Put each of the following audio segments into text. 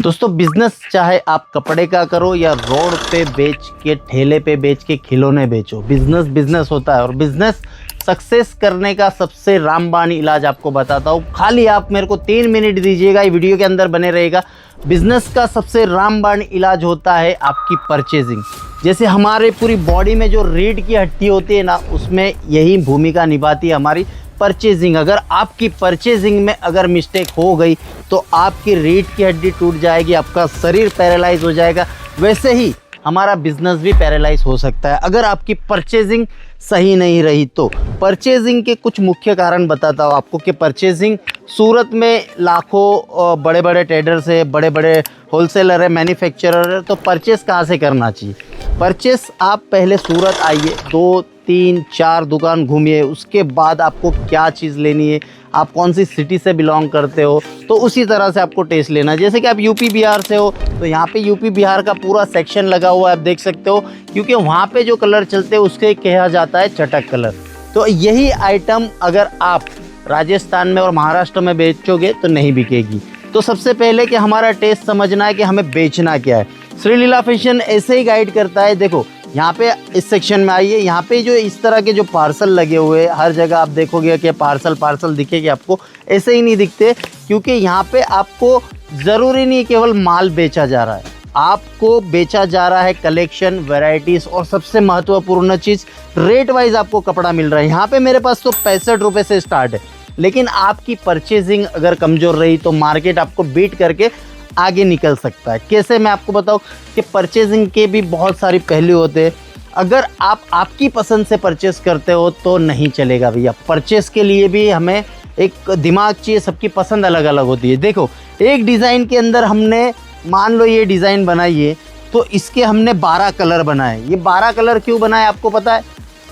दोस्तों बिजनेस चाहे आप कपड़े का करो या रोड पे बेच के ठेले पे बेच के खिलौने बेचो, बिजनेस बिजनेस होता है। और बिजनेस सक्सेस करने का सबसे रामबाण इलाज आपको बताता हूँ। खाली आप मेरे को 3 मिनट दीजिएगा, ये वीडियो के अंदर बने रहेगा। बिजनेस का सबसे रामबाण इलाज होता है आपकी परचेजिंग। जैसे हमारे पूरी बॉडी में जो रीढ़ की हड्डी होती है ना, उसमें यही भूमिका निभाती है हमारी परचेजिंग। अगर आपकी परचेजिंग में अगर मिस्टेक हो गई तो आपकी रीढ़ की हड्डी टूट जाएगी, आपका शरीर पैरालाइज हो जाएगा। वैसे ही हमारा बिजनेस भी पैरालाइज हो सकता है अगर आपकी परचेजिंग सही नहीं रही तो। परचेजिंग के कुछ मुख्य कारण बताता हूँ आपको कि परचेजिंग सूरत में लाखों बड़े बड़े ट्रेडर्स है, बड़े बड़े होलसेलर है, मैन्युफैक्चरर है, तो परचेस कहाँ से करना चाहिए। परचेस आप पहले सूरत आइए, 2-3-4 दुकान घूमिए, उसके बाद आपको क्या चीज़ लेनी है, आप कौन सी सिटी से बिलोंग करते हो, तो उसी तरह से आपको टेस्ट लेना है। जैसे कि आप यूपी बिहार से हो तो यहाँ पे यूपी बिहार का पूरा सेक्शन लगा हुआ है, आप देख सकते हो, क्योंकि वहाँ पे जो कलर चलते हैं उसके कहा जाता है चटक कलर। तो यही आइटम अगर आप राजस्थान में और महाराष्ट्र में बेचोगे तो नहीं बिकेगी। तो सबसे पहले कि हमारा टेस्ट समझना है कि हमें बेचना क्या है। श्री लीला फैशन ऐसे ही गाइड करता है। देखो यहाँ पे इस सेक्शन में आइए, यहाँ पे जो इस तरह के जो पार्सल लगे हुए हर जगह आप देखोगे कि पार्सल दिखेगी आपको, ऐसे ही नहीं दिखते, क्योंकि यहाँ पे आपको ज़रूरी नहीं केवल माल बेचा जा रहा है, आपको बेचा जा रहा है कलेक्शन, वैरायटीज़, और सबसे महत्वपूर्ण चीज़ रेट वाइज आपको कपड़ा मिल रहा है। यहाँ पे मेरे पास तो 65 रुपये से स्टार्ट है, लेकिन आपकी परचेजिंग अगर कमज़ोर रही तो मार्केट आपको बीट करके आगे निकल सकता है। कैसे, मैं आपको बताऊं कि परचेजिंग के भी बहुत सारे पहलू होते हैं। अगर आप आपकी पसंद से परचेस करते हो तो नहीं चलेगा भैया। परचेस के लिए भी हमें एक दिमाग चाहिए, सबकी पसंद अलग अलग होती है। देखो एक डिज़ाइन के अंदर हमने मान लो ये डिज़ाइन बनाई है, तो इसके हमने 12 कलर बनाए। ये 12 कलर क्यों बनाए आपको पता है?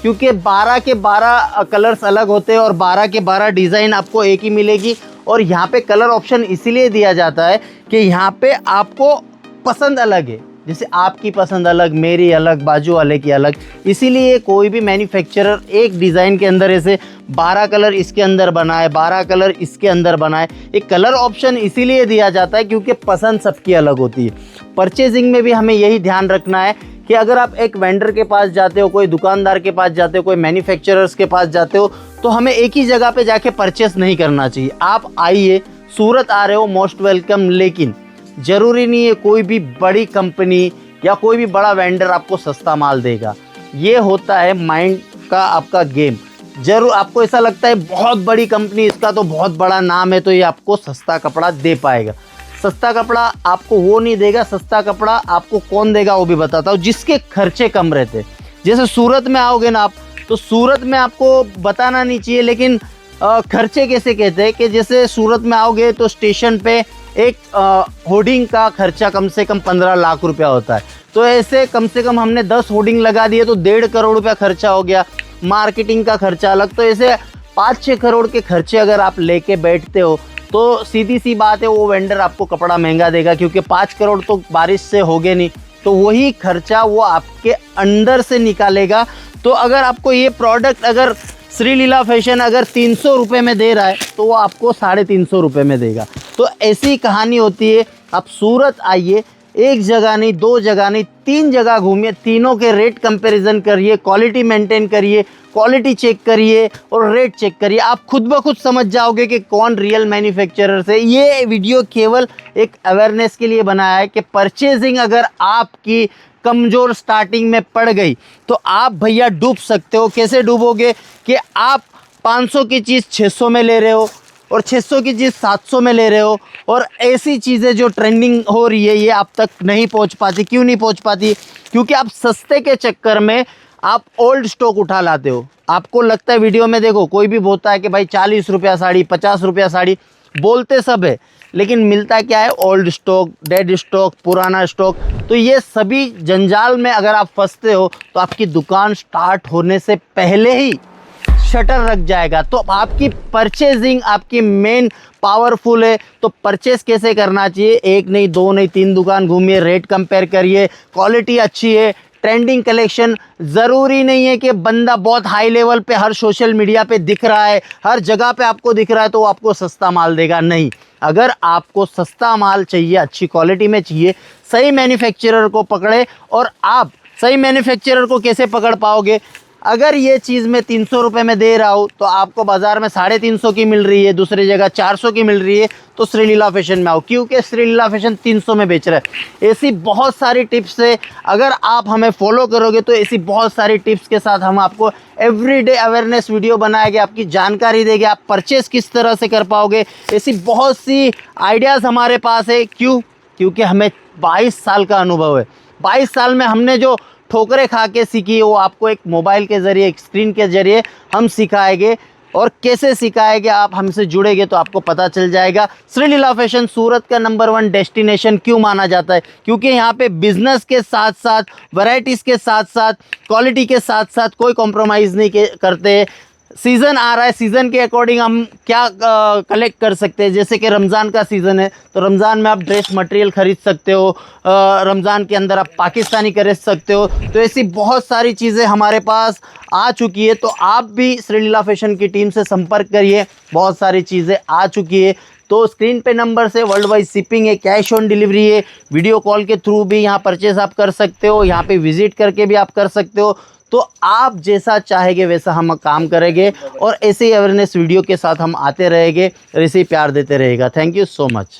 क्योंकि 12 के 12 कलर्स अलग होते हैं और 12 के 12 डिज़ाइन आपको एक ही मिलेगी। और यहाँ पे कलर ऑप्शन इसीलिए दिया जाता है कि यहाँ पे आपको पसंद अलग है, जैसे आपकी पसंद अलग, मेरी अलग, बाजू वाले की अलग। इसीलिए कोई भी मैन्युफैक्चरर एक डिज़ाइन के अंदर ऐसे 12 कलर इसके अंदर बनाए, 12 कलर इसके अंदर बनाए। एक कलर ऑप्शन इसीलिए दिया जाता है क्योंकि पसंद सबकी अलग होती है। परचेजिंग में भी हमें यही ध्यान रखना है कि अगर आप एक वेंडर के पास जाते हो, कोई दुकानदार के पास जाते हो, कोई मैन्युफैक्चरर्स के पास जाते हो, तो हमें एक ही जगह पे जाके परचेस नहीं करना चाहिए। आप आइए, सूरत आ रहे हो, मोस्ट वेलकम, लेकिन ज़रूरी नहीं है कोई भी बड़ी कंपनी या कोई भी बड़ा वेंडर आपको सस्ता माल देगा। ये होता है माइंड का आपका गेम। जरूर आपको ऐसा लगता है बहुत बड़ी कंपनी, इसका तो बहुत बड़ा नाम है, तो ये आपको सस्ता कपड़ा दे पाएगा। सस्ता कपड़ा आपको वो नहीं देगा। सस्ता कपड़ा आपको कौन देगा वो भी बताता हूँ, जिसके खर्चे कम रहते। जैसे सूरत में आओगे ना आप, तो सूरत में आपको बताना नहीं चाहिए, लेकिन खर्चे कैसे कहते हैं कि जैसे सूरत में आओगे तो स्टेशन पे एक होर्डिंग का खर्चा कम से कम 15 लाख रुपया होता है। तो ऐसे कम से कम हमने 10 होर्डिंग लगा दिए तो 1.5 करोड़ रुपया खर्चा हो गया। मार्केटिंग का खर्चा अलग। तो ऐसे 5-6 करोड़ के खर्चे अगर आप लेके बैठते हो तो सीधी सी बात है वो वेंडर आपको कपड़ा महंगा देगा, क्योंकि 5 करोड़ तो बारिश से होगे नहीं, तो वही खर्चा वो आपके अंदर से निकालेगा। तो अगर आपको ये प्रोडक्ट अगर श्री लीला फैशन अगर 300 रुपये में दे रहा है तो वो आपको 350 रुपये में देगा। तो ऐसी कहानी होती है। आप सूरत आइए, एक जगह नहीं, 2 जगह नहीं, 3 जगह घूमिए, तीनों के रेट कंपैरिजन करिए, क्वालिटी मेंटेन करिए, क्वालिटी चेक करिए और रेट चेक करिए। आप खुद ब खुद समझ जाओगे कि कौन रियल मैन्युफैक्चरर है। ये वीडियो केवल एक अवेयरनेस के लिए बनाया है कि परचेजिंग अगर आपकी कमज़ोर स्टार्टिंग में पड़ गई तो आप भैया डूब सकते हो। कैसे डूबोगे कि आप 500 की चीज़ 600 में ले रहे हो और 600 की चीज़ 700 में ले रहे हो, और ऐसी चीज़ें जो ट्रेंडिंग हो रही है ये आप तक नहीं पहुंच पाती। क्यों नहीं पहुंच पाती? क्योंकि आप सस्ते के चक्कर में आप ओल्ड स्टॉक उठा लाते हो। आपको लगता है वीडियो में देखो कोई भी बोलता है कि भाई 40 रुपया साड़ी, 50 रुपया साड़ी, बोलते सब है, लेकिन मिलता क्या है? ओल्ड स्टॉक, डेड स्टॉक, पुराना स्टॉक। तो ये सभी जंजाल में अगर आप फंसते हो तो आपकी दुकान स्टार्ट होने से पहले ही शटर रख जाएगा। तो आपकी परचेजिंग आपकी मेन पावरफुल है। तो परचेस कैसे करना चाहिए? 1 नहीं, 2 नहीं, 3 दुकान घूमिए, रेट कंपेयर करिए, क्वालिटी अच्छी है, ट्रेंडिंग कलेक्शन। ज़रूरी नहीं है कि बंदा बहुत हाई लेवल पे हर सोशल मीडिया पे दिख रहा है, हर जगह पे आपको दिख रहा है तो वो आपको सस्ता माल देगा, नहीं। अगर आपको सस्ता माल चाहिए, अच्छी क्वालिटी में चाहिए, सही मैन्युफैक्चरर को पकड़े। और आप सही मैन्युफैक्चरर को कैसे पकड़ पाओगे? अगर ये चीज़ मैं 300 रुपये में दे रहा हूँ तो आपको बाज़ार में 350 की मिल रही है, दूसरी जगह 400 की मिल रही है, तो श्रीलीला फैशन में आओ, क्योंकि श्रीलीला फैशन 300 में बेच रहा है। ऐसी बहुत सारी टिप्स है, अगर आप हमें फॉलो करोगे तो ऐसी बहुत सारी टिप्स के साथ हम आपको एवरीडे अवेयरनेस वीडियो बनाएंगे, आपकी जानकारी देंगे, आप परचेस किस तरह से कर पाओगे, ऐसी बहुत सी आइडियाज़ हमारे पास है। क्योंकि हमें 22 साल का अनुभव है। 22 साल में हमने जो ठोकरें खा के सीखी है वो आपको एक मोबाइल के ज़रिए, एक स्क्रीन के ज़रिए हम सिखाएंगे। और कैसे सिखाएंगे, आप हमसे जुड़ेंगे तो आपको पता चल जाएगा। श्रीलीला फैशन सूरत का नंबर 1 डेस्टिनेशन क्यों माना जाता है? क्योंकि यहाँ पे बिजनेस के साथ साथ, वैरायटीज़ के साथ साथ, क्वालिटी के साथ साथ कोई कॉम्प्रोमाइज़ नहीं करते। सीज़न आ रहा है, सीज़न के अकॉर्डिंग हम क्या कलेक्ट कर सकते हैं। जैसे कि रमज़ान का सीज़न है तो रमज़ान में आप ड्रेस मटेरियल ख़रीद सकते हो, रमज़ान के अंदर आप पाकिस्तानी खरीद सकते हो। तो ऐसी बहुत सारी चीज़ें हमारे पास आ चुकी है, तो आप भी श्रीलीला फैशन की टीम से संपर्क करिए, बहुत सारी चीज़ें आ चुकी है। तो स्क्रीन पे नंबर से वर्ल्ड वाइड शिपिंग है, कैश ऑन डिलीवरी है, वीडियो कॉल के थ्रू भी यहाँ परचेस आप कर सकते हो, यहाँ पे विजिट करके भी आप कर सकते हो। तो आप जैसा चाहेंगे वैसा हम काम करेंगे और ऐसे ही अवेयरनेस वीडियो के साथ हम आते रहेंगे, ऐसे ही प्यार देते रहेगा। Thank you so much.